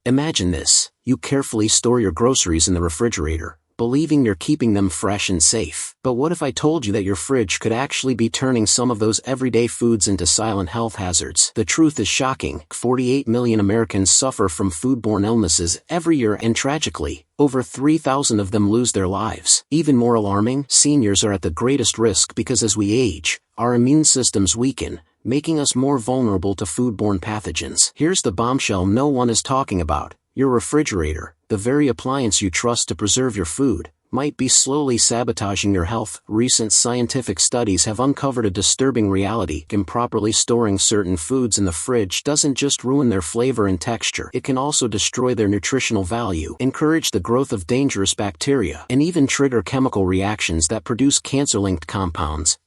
Imagine this: you carefully store your groceries in the refrigerator, believing you're keeping them fresh and safe. But what if I told you that your fridge could actually be turning some of those everyday foods into silent health hazards? The truth is shocking. 48 million Americans suffer from foodborne illnesses every year, and tragically, over 3,000 of them lose their lives. Even more alarming, seniors are at the greatest risk because as we age, our immune systems weaken, making us more vulnerable to foodborne pathogens. Here's the bombshell no one is talking about: your refrigerator, the very appliance you trust to preserve your food, might be slowly sabotaging your health. Recent scientific studies have uncovered a disturbing reality. Improperly storing certain foods in the fridge doesn't just ruin their flavor and texture, it can also destroy their nutritional value, encourage the growth of dangerous bacteria, and even trigger chemical reactions that produce cancer-linked compounds.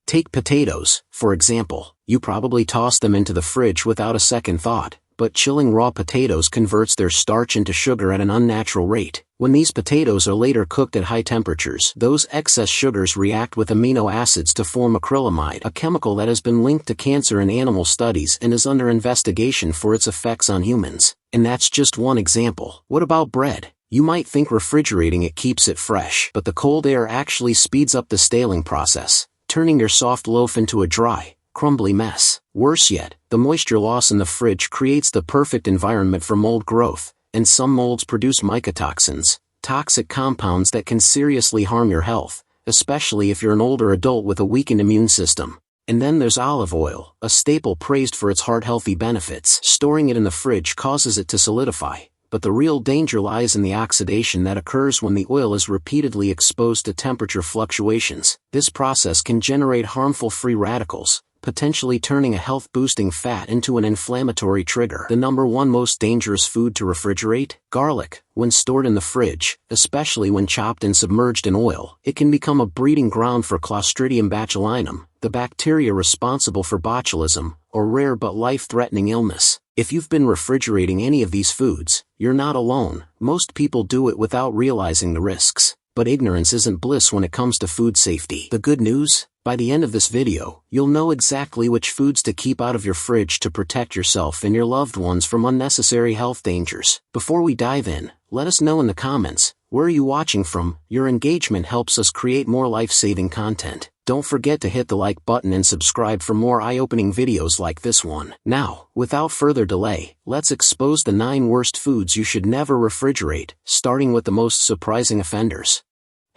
Take potatoes, for example. You probably toss them into the fridge without a second thought, but chilling raw potatoes converts their starch into sugar at an unnatural rate. When these potatoes are later cooked at high temperatures, those excess sugars react with amino acids to form acrylamide, a chemical that has been linked to cancer in animal studies and is under investigation for its effects on humans. And that's just one example. What about bread? You might think refrigerating it keeps it fresh, but the cold air actually speeds up the staling process, turning your soft loaf into a dry, crumbly mess. Worse yet, the moisture loss in the fridge creates the perfect environment for mold growth, and some molds produce mycotoxins, toxic compounds that can seriously harm your health, especially if you're an older adult with a weakened immune system. And then there's olive oil, a staple praised for its heart-healthy benefits. Storing it in the fridge causes it to solidify, but the real danger lies in the oxidation that occurs when the oil is repeatedly exposed to temperature fluctuations. This process can generate harmful free radicals, potentially turning a health-boosting fat into an inflammatory trigger. The number one most dangerous food to refrigerate? Garlic. When stored in the fridge, especially when chopped and submerged in oil, it can become a breeding ground for Clostridium botulinum, the bacteria responsible for botulism, a rare but life-threatening illness. If you've been refrigerating any of these foods, you're not alone. Most people do it without realizing the risks. But ignorance isn't bliss when it comes to food safety. The good news? By the end of this video, you'll know exactly which foods to keep out of your fridge to protect yourself and your loved ones from unnecessary health dangers. Before we dive in, let us know in the comments, where are you watching from? Your engagement helps us create more life-saving content. Don't forget to hit the like button and subscribe for more eye-opening videos like this one. Now, without further delay, let's expose the 9 worst foods you should never refrigerate, starting with the most surprising offenders.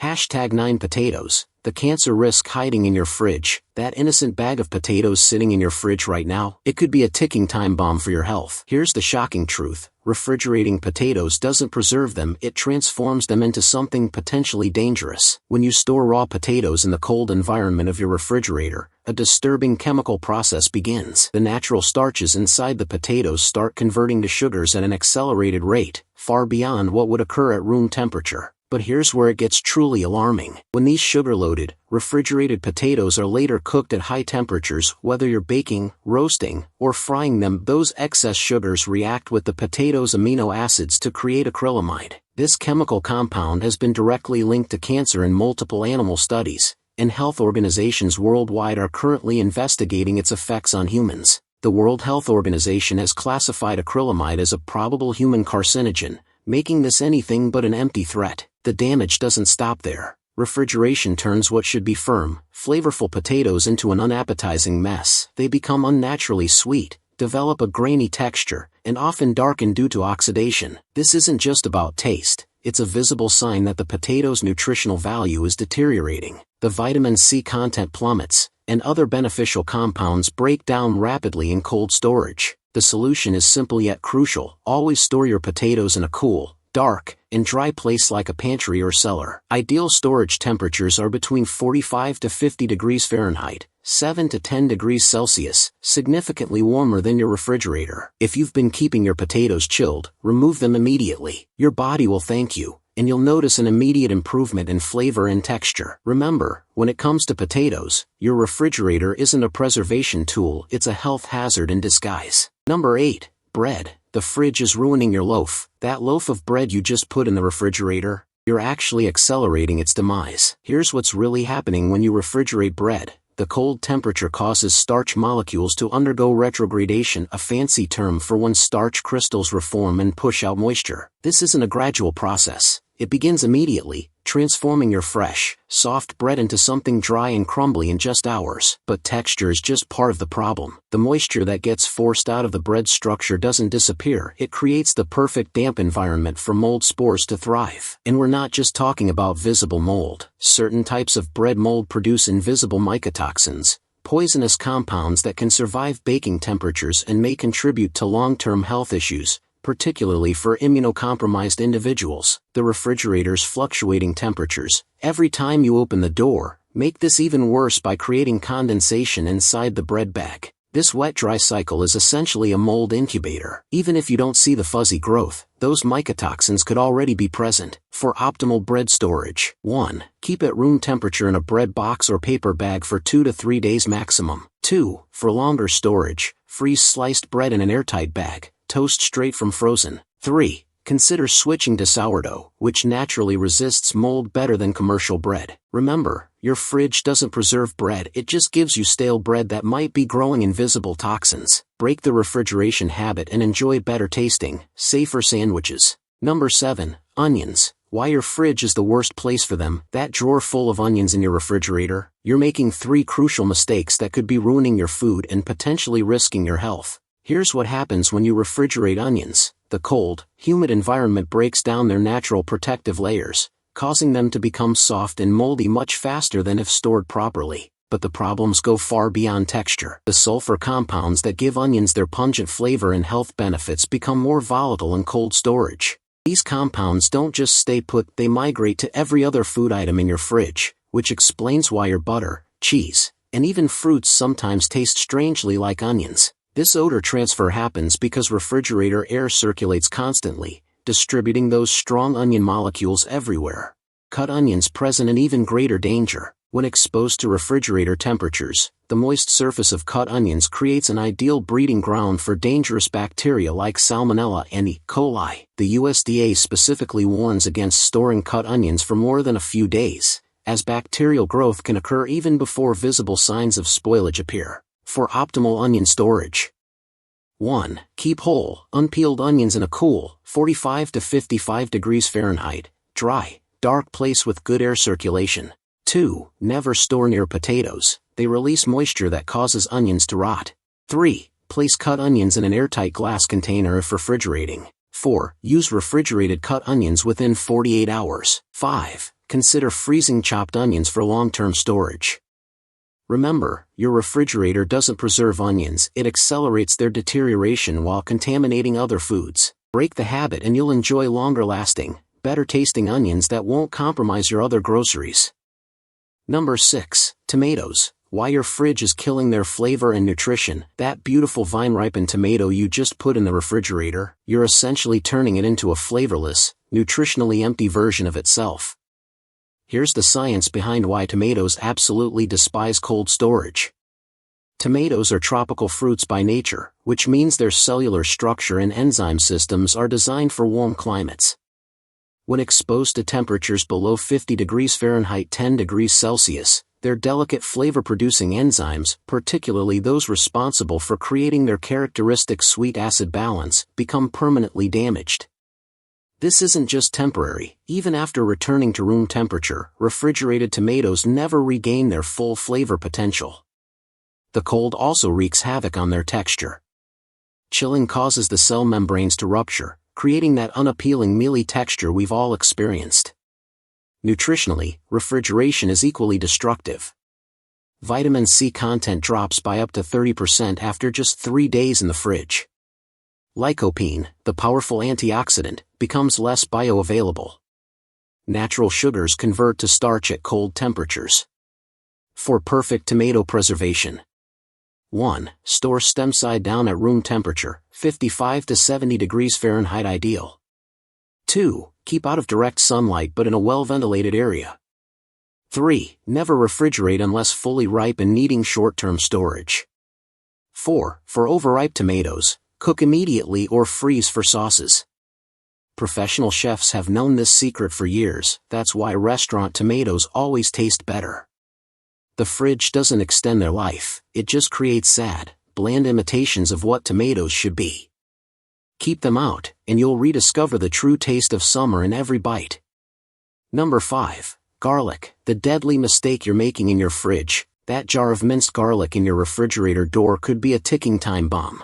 #9 Potatoes. The cancer risk hiding in your fridge. That innocent bag of potatoes sitting in your fridge right now, it could be a ticking time bomb for your health. Here's the shocking truth: refrigerating potatoes doesn't preserve them, it transforms them into something potentially dangerous. When you store raw potatoes in the cold environment of your refrigerator, a disturbing chemical process begins. The natural starches inside the potatoes start converting to sugars at an accelerated rate, far beyond what would occur at room temperature. But here's where it gets truly alarming. When these sugar-loaded, refrigerated potatoes are later cooked at high temperatures, whether you're baking, roasting, or frying them, those excess sugars react with the potatoes' amino acids to create acrylamide. This chemical compound has been directly linked to cancer in multiple animal studies, and health organizations worldwide are currently investigating its effects on humans. The World Health Organization has classified acrylamide as a probable human carcinogen, making this anything but an empty threat. The damage doesn't stop there. Refrigeration turns what should be firm, flavorful potatoes into an unappetizing mess. They become unnaturally sweet, develop a grainy texture, and often darken due to oxidation. This isn't just about taste, it's a visible sign that the potato's nutritional value is deteriorating. The vitamin C content plummets, and other beneficial compounds break down rapidly in cold storage. The solution is simple yet crucial: always store your potatoes in a cool, dark, and dry place like a pantry or cellar. Ideal storage temperatures are between 45 to 50 degrees Fahrenheit, 7 to 10 degrees Celsius, significantly warmer than your refrigerator. If you've been keeping your potatoes chilled, remove them immediately. Your body will thank you, and you'll notice an immediate improvement in flavor and texture. Remember, when it comes to potatoes, your refrigerator isn't a preservation tool, it's a health hazard in disguise. Number 8. Bread. The fridge is ruining your loaf. That loaf of bread you just put in the refrigerator, you're actually accelerating its demise. Here's what's really happening when you refrigerate bread. The cold temperature causes starch molecules to undergo retrogradation, a fancy term for when starch crystals reform and push out moisture. This isn't a gradual process. It begins immediately, transforming your fresh, soft bread into something dry and crumbly in just hours. But texture is just part of the problem. The moisture that gets forced out of the bread structure doesn't disappear. It creates the perfect damp environment for mold spores to thrive. And we're not just talking about visible mold. Certain types of bread mold produce invisible mycotoxins, poisonous compounds that can survive baking temperatures and may contribute to long-term health issues, particularly for immunocompromised individuals. The refrigerator's fluctuating temperatures, every time you open the door, make this even worse by creating condensation inside the bread bag. This wet-dry cycle is essentially a mold incubator. Even if you don't see the fuzzy growth, those mycotoxins could already be present. For optimal bread storage, 1. Keep at room temperature in a bread box or paper bag for 2 to 3 days maximum. 2. For longer storage, freeze sliced bread in an airtight bag. Toast straight from frozen. 3. Consider switching to sourdough, which naturally resists mold better than commercial bread. Remember, your fridge doesn't preserve bread, it just gives you stale bread that might be growing invisible toxins. Break the refrigeration habit and enjoy better tasting, safer sandwiches. Number 7. Onions. Why your fridge is the worst place for them. That drawer full of onions in your refrigerator? You're making 3 crucial mistakes that could be ruining your food and potentially risking your health. Here's what happens when you refrigerate onions. The cold, humid environment breaks down their natural protective layers, causing them to become soft and moldy much faster than if stored properly. But the problems go far beyond texture. The sulfur compounds that give onions their pungent flavor and health benefits become more volatile in cold storage. These compounds don't just stay put, they migrate to every other food item in your fridge, which explains why your butter, cheese, and even fruits sometimes taste strangely like onions. This odor transfer happens because refrigerator air circulates constantly, distributing those strong onion molecules everywhere. Cut onions present an even greater danger. When exposed to refrigerator temperatures, the moist surface of cut onions creates an ideal breeding ground for dangerous bacteria like Salmonella and E. coli. The USDA specifically warns against storing cut onions for more than a few days, as bacterial growth can occur even before visible signs of spoilage appear. For optimal onion storage. 1. Keep whole, unpeeled onions in a cool, 45 to 55 degrees Fahrenheit, dry, dark place with good air circulation. 2. Never store near potatoes, they release moisture that causes onions to rot. 3. Place cut onions in an airtight glass container if refrigerating. 4. Use refrigerated cut onions within 48 hours. 5. Consider freezing chopped onions for long-term storage. Remember, your refrigerator doesn't preserve onions, it accelerates their deterioration while contaminating other foods. Break the habit and you'll enjoy longer-lasting, better-tasting onions that won't compromise your other groceries. Number 6. Tomatoes. Why your fridge is killing their flavor and nutrition. That beautiful vine-ripened tomato you just put in the refrigerator, you're essentially turning it into a flavorless, nutritionally empty version of itself. Here's the science behind why tomatoes absolutely despise cold storage. Tomatoes are tropical fruits by nature, which means their cellular structure and enzyme systems are designed for warm climates. When exposed to temperatures below 50 degrees Fahrenheit 10 degrees Celsius, their delicate flavor-producing enzymes, particularly those responsible for creating their characteristic sweet-acid balance, become permanently damaged. This isn't just temporary. Even after returning to room temperature, refrigerated tomatoes never regain their full flavor potential. The cold also wreaks havoc on their texture. Chilling causes the cell membranes to rupture, creating that unappealing mealy texture we've all experienced. Nutritionally, refrigeration is equally destructive. Vitamin C content drops by up to 30% after just 3 days in the fridge. Lycopene, the powerful antioxidant, becomes less bioavailable. Natural sugars convert to starch at cold temperatures. For perfect tomato preservation. 1. Store stem side down at room temperature, 55 to 70 degrees Fahrenheit ideal. 2. Keep out of direct sunlight but in a well-ventilated area. 3. Never refrigerate unless fully ripe and needing short-term storage. 4. For overripe tomatoes, cook immediately or freeze for sauces. Professional chefs have known this secret for years, that's why restaurant tomatoes always taste better. The fridge doesn't extend their life, it just creates sad, bland imitations of what tomatoes should be. Keep them out, and you'll rediscover the true taste of summer in every bite. Number 5. Garlic, the deadly mistake you're making in your fridge. That jar of minced garlic in your refrigerator door could be a ticking time bomb.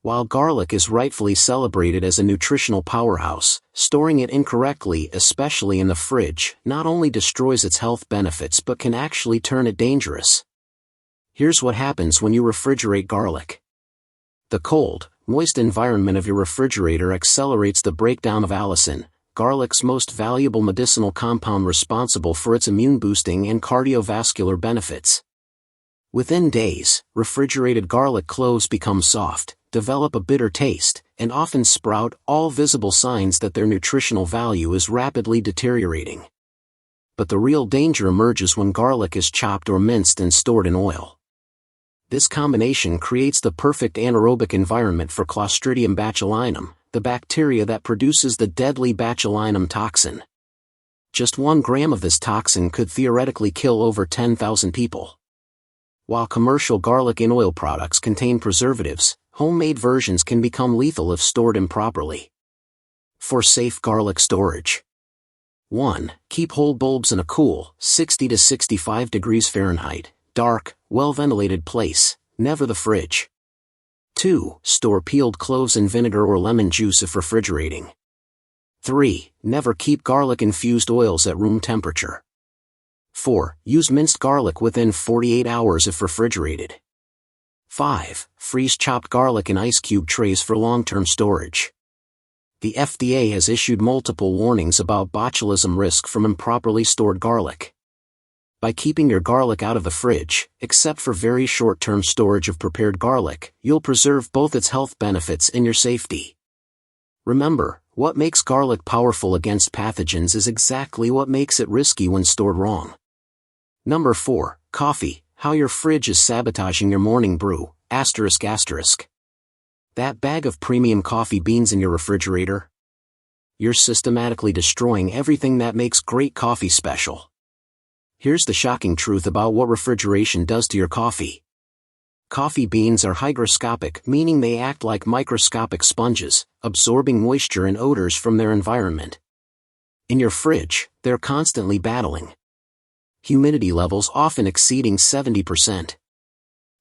While garlic is rightfully celebrated as a nutritional powerhouse, storing it incorrectly, especially in the fridge, not only destroys its health benefits but can actually turn it dangerous. Here's what happens when you refrigerate garlic. The cold, moist environment of your refrigerator accelerates the breakdown of allicin, garlic's most valuable medicinal compound responsible for its immune-boosting and cardiovascular benefits. Within days, refrigerated garlic cloves become soft, develop a bitter taste, and often sprout, all visible signs that their nutritional value is rapidly deteriorating. But the real danger emerges when garlic is chopped or minced and stored in oil. This combination creates the perfect anaerobic environment for Clostridium botulinum, the bacteria that produces the deadly botulinum toxin. Just 1 gram of this toxin could theoretically kill over 10,000 people. While commercial garlic in oil products contain preservatives, homemade versions can become lethal if stored improperly. For safe garlic storage. 1. Keep whole bulbs in a cool, 60 to 65 degrees Fahrenheit, dark, well-ventilated place, never the fridge. 2. Store peeled cloves in vinegar or lemon juice if refrigerating. 3. Never keep garlic-infused oils at room temperature. 4. Use minced garlic within 48 hours if refrigerated. 5. Freeze chopped garlic in ice cube trays for long-term storage. The FDA has issued multiple warnings about botulism risk from improperly stored garlic. By keeping your garlic out of the fridge, except for very short-term storage of prepared garlic, you'll preserve both its health benefits and your safety. Remember, what makes garlic powerful against pathogens is exactly what makes it risky when stored wrong. Number 4. Coffee, how your fridge is sabotaging your morning brew, ***. That bag of premium coffee beans in your refrigerator? You're systematically destroying everything that makes great coffee special. Here's the shocking truth about what refrigeration does to your coffee. Coffee beans are hygroscopic, meaning they act like microscopic sponges, absorbing moisture and odors from their environment. In your fridge, they're constantly battling. Humidity levels often exceeding 70%.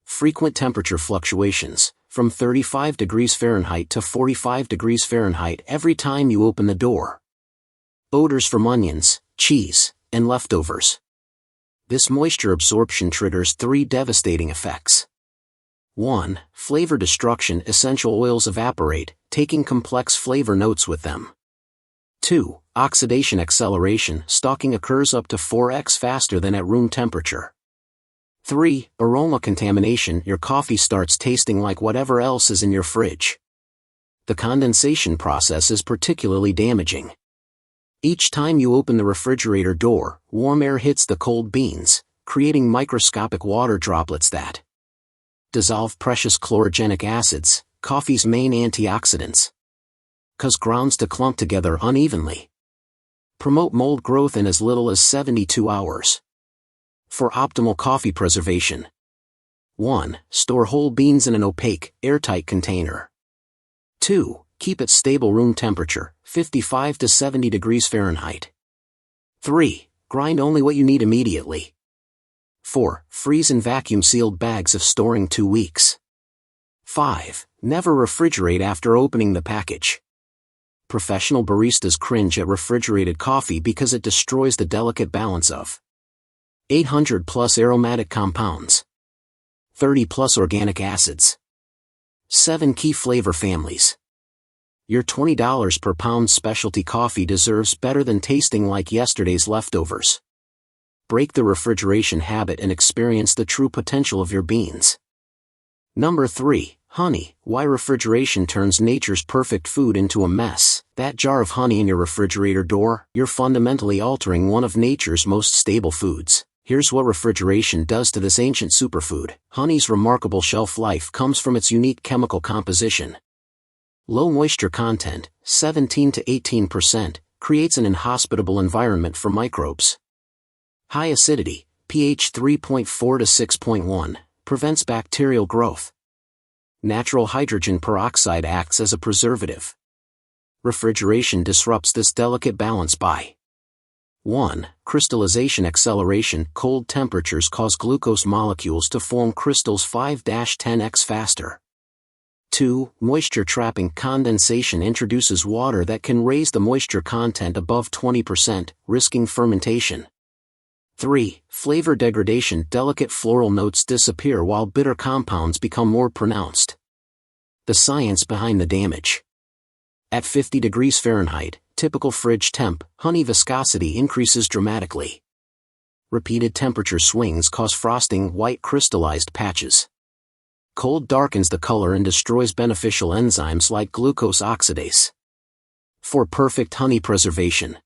Frequent temperature fluctuations, from 35 degrees Fahrenheit to 45 degrees Fahrenheit every time you open the door. Odors from onions, cheese, and leftovers. This moisture absorption triggers 3 devastating effects. 1. Flavor destruction. Essential oils evaporate, taking complex flavor notes with them. 2. Oxidation acceleration. Stalking occurs up to 4x faster than at room temperature. 3. Aroma contamination. Your coffee starts tasting like whatever else is in your fridge. The condensation process is particularly damaging. Each time you open the refrigerator door, warm air hits the cold beans, creating microscopic water droplets that dissolve precious chlorogenic acids, coffee's main antioxidants. Cause grounds to clump together unevenly. Promote mold growth in as little as 72 hours. For optimal coffee preservation. 1. Store whole beans in an opaque, airtight container. 2. Keep at stable room temperature, 55 to 70 degrees Fahrenheit. 3. Grind only what you need immediately. 4. Freeze in vacuum-sealed bags if storing 2 weeks. 5. Never refrigerate after opening the package. Professional baristas cringe at refrigerated coffee because it destroys the delicate balance of 800 plus aromatic compounds, 30 plus organic acids, 7 key flavor families. Your $20 per pound specialty coffee deserves better than tasting like yesterday's leftovers. Break the refrigeration habit and experience the true potential of your beans. Number 3. Honey, why refrigeration turns nature's perfect food into a mess. That jar of honey in your refrigerator door, you're fundamentally altering one of nature's most stable foods. Here's what refrigeration does to this ancient superfood. Honey's remarkable shelf life comes from its unique chemical composition. Low moisture content, 17 to 18%, creates an inhospitable environment for microbes. High acidity, pH 3.4 to 6.1, prevents bacterial growth. Natural hydrogen peroxide acts as a preservative. Refrigeration disrupts this delicate balance by 1. Crystallization acceleration. Cold temperatures cause glucose molecules to form crystals 5-10x faster. 2. Moisture trapping. Condensation introduces water that can raise the moisture content above 20%, risking fermentation. 3. Flavor degradation. Delicate floral notes disappear while bitter compounds become more pronounced. The science behind the damage. At 50 degrees Fahrenheit, typical fridge temp, honey viscosity increases dramatically. Repeated temperature swings cause frosting, white crystallized patches. Cold darkens the color and destroys beneficial enzymes like glucose oxidase. For perfect honey preservation.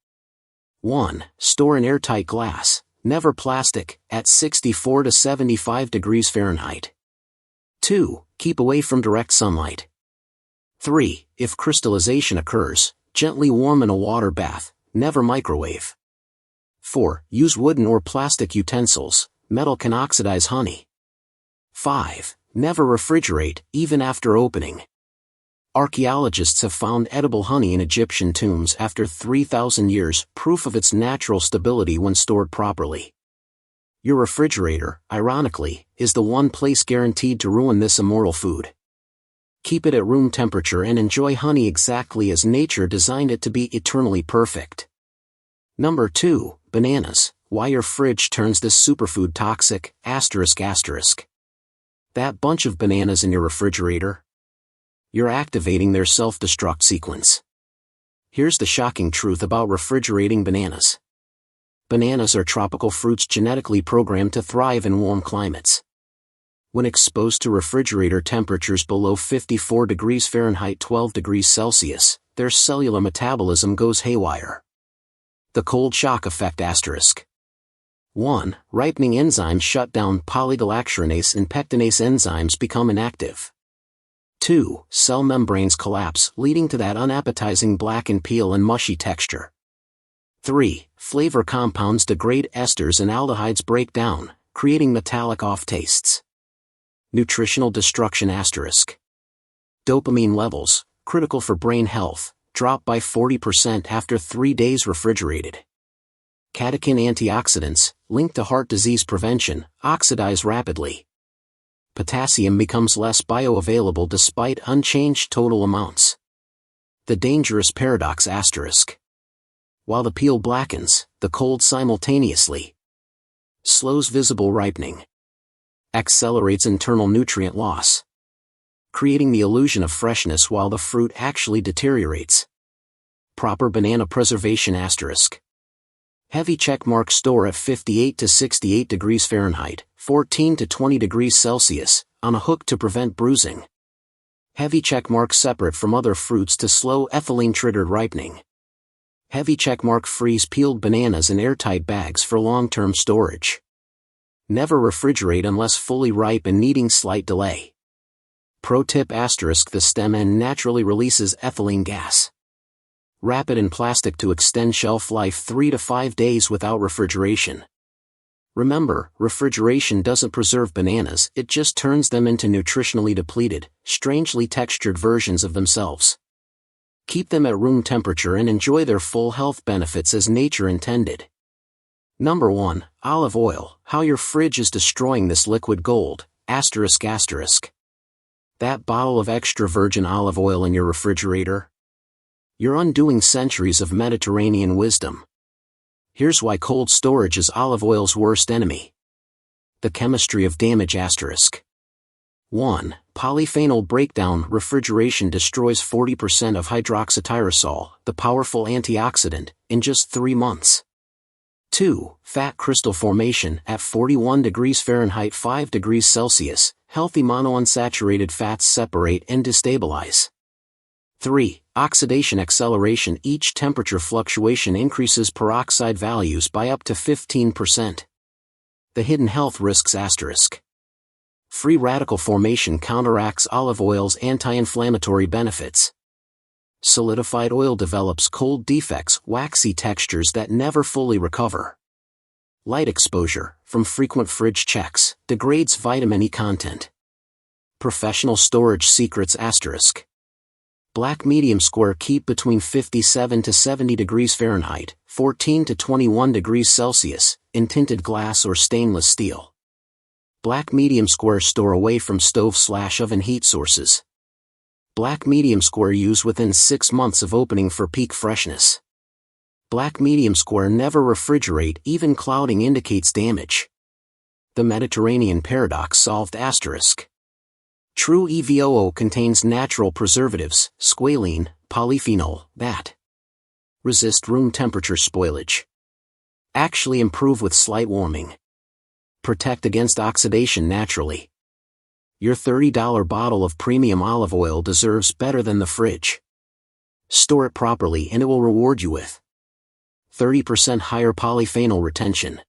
1. Store in airtight glass, never plastic, at 64 to 75 degrees Fahrenheit. 2. Keep away from direct sunlight. 3. If crystallization occurs, gently warm in a water bath, never microwave. 4. Use wooden or plastic utensils, metal can oxidize honey. 5. Never refrigerate, even after opening. Archaeologists have found edible honey in Egyptian tombs after 3,000 years, proof of its natural stability when stored properly. Your refrigerator, ironically, is the one place guaranteed to ruin this immoral food. Keep it at room temperature and enjoy honey exactly as nature designed it to be, eternally perfect. Number 2, bananas. Why your fridge turns this superfood toxic, ***. That bunch of bananas in your refrigerator? You're activating their self-destruct sequence. Here's the shocking truth about refrigerating bananas. Bananas are tropical fruits genetically programmed to thrive in warm climates. When exposed to refrigerator temperatures below 54 degrees Fahrenheit 12 degrees Celsius, their cellular metabolism goes haywire. The cold shock effect ***. 1. Ripening enzymes shut down. Polygylacturonase and pectinase enzymes become inactive. 2. Cell membranes collapse, leading to that unappetizing blackened peel and mushy texture. 3. Flavor compounds degrade, esters and aldehydes break down, creating metallic off-tastes. Nutritional destruction ***. Dopamine levels, critical for brain health, drop by 40% after 3 days refrigerated. Catechin antioxidants, linked to heart disease prevention, oxidize rapidly. Potassium becomes less bioavailable despite unchanged total amounts. The dangerous paradox ***. While the peel blackens, the cold simultaneously slows visible ripening, accelerates internal nutrient loss, creating the illusion of freshness while the fruit actually deteriorates. Proper banana preservation ***. Heavy checkmark. Store at 58 to 68 degrees Fahrenheit, 14 to 20 degrees Celsius, on a hook to prevent bruising. Heavy checkmark. Separate from other fruits to slow ethylene-triggered ripening. Heavy checkmark. Freeze peeled bananas in airtight bags for long-term storage. Never refrigerate unless fully ripe and needing slight delay. Pro tip ***. The stem end naturally releases ethylene gas. Wrap it in plastic to extend shelf life 3 to 5 days without refrigeration. Remember, refrigeration doesn't preserve bananas, it just turns them into nutritionally depleted, strangely textured versions of themselves. Keep them at room temperature and enjoy their full health benefits as nature intended. Number 1, olive oil. How your fridge is destroying this liquid gold, ***. That bottle of extra virgin olive oil in your refrigerator? You're undoing centuries of Mediterranean wisdom. Here's why cold storage is olive oil's worst enemy. The chemistry of damage ***. 1. Polyphenol breakdown. Refrigeration destroys 40% of hydroxytyrosol, the powerful antioxidant, in just 3 months. 2. Fat crystal formation. At 41 degrees Fahrenheit 5 degrees Celsius, healthy monounsaturated fats separate and destabilize. 3. Oxidation acceleration. Each temperature fluctuation increases peroxide values by up to 15%. The hidden health risks ***. Free radical formation counteracts olive oil's anti-inflammatory benefits. Solidified oil develops cold defects, waxy textures that never fully recover. Light exposure, from frequent fridge checks, degrades vitamin E content. Professional storage secrets *. Black medium square keep between 57 to 70 degrees Fahrenheit, 14 to 21 degrees Celsius, in tinted glass or stainless steel. Black medium square store away from stove/oven heat sources. Black medium square use within 6 months of opening for peak freshness. Black medium square never refrigerate, even clouding indicates damage. The Mediterranean paradox solved *. True EVOO contains natural preservatives, squalene, polyphenol, that resist room temperature spoilage. Actually improve with slight warming. Protect against oxidation naturally. Your $30 bottle of premium olive oil deserves better than the fridge. Store it properly and it will reward you with 30% higher polyphenol retention.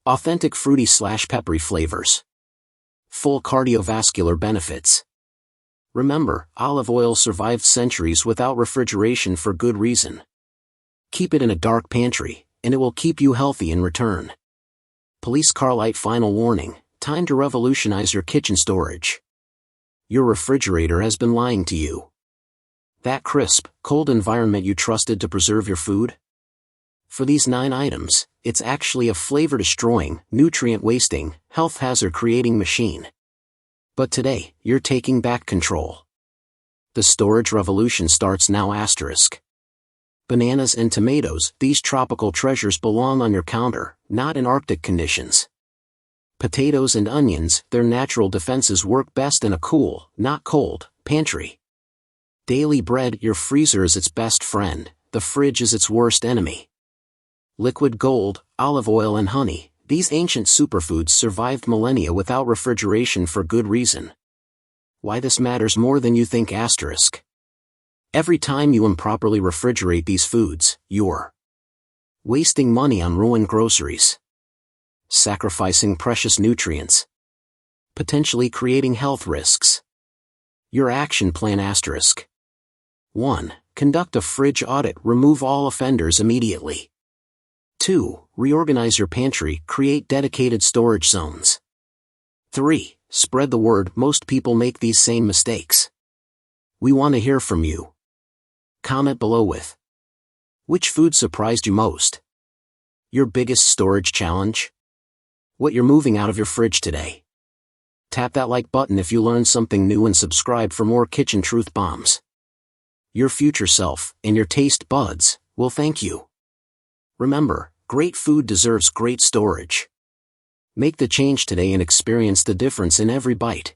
Authentic fruity/peppery flavors. Full cardiovascular benefits. Remember, olive oil survived centuries without refrigeration for good reason. Keep it in a dark pantry, and it will keep you healthy in return. Police car light final warning, time to revolutionize your kitchen storage. Your refrigerator has been lying to you. That crisp, cold environment you trusted to preserve your food? For these 9 items, it's actually a flavor-destroying, nutrient-wasting, health hazard-creating machine. But today, you're taking back control. The storage revolution starts now *. Bananas and tomatoes, these tropical treasures belong on your counter, not in Arctic conditions. Potatoes and onions, their natural defenses work best in a cool, not cold, pantry. Daily bread, your freezer is its best friend, the fridge is its worst enemy. Liquid gold, olive oil and honey, these ancient superfoods survived millennia without refrigeration for good reason. Why this matters more than you think *. Every time you improperly refrigerate these foods, you're wasting money on ruined groceries, sacrificing precious nutrients, potentially creating health risks. Your action plan *. 1. Conduct a fridge audit, remove all offenders immediately. 2. Reorganize your pantry, create dedicated storage zones. 3. Spread the word, most people make these same mistakes. We want to hear from you. Comment below with which food surprised you most? Your biggest storage challenge? What you're moving out of your fridge today? Tap that like button if you learned something new and subscribe for more kitchen truth bombs. Your future self, and your taste buds, will thank you. Remember, great food deserves great storage. Make the change today and experience the difference in every bite.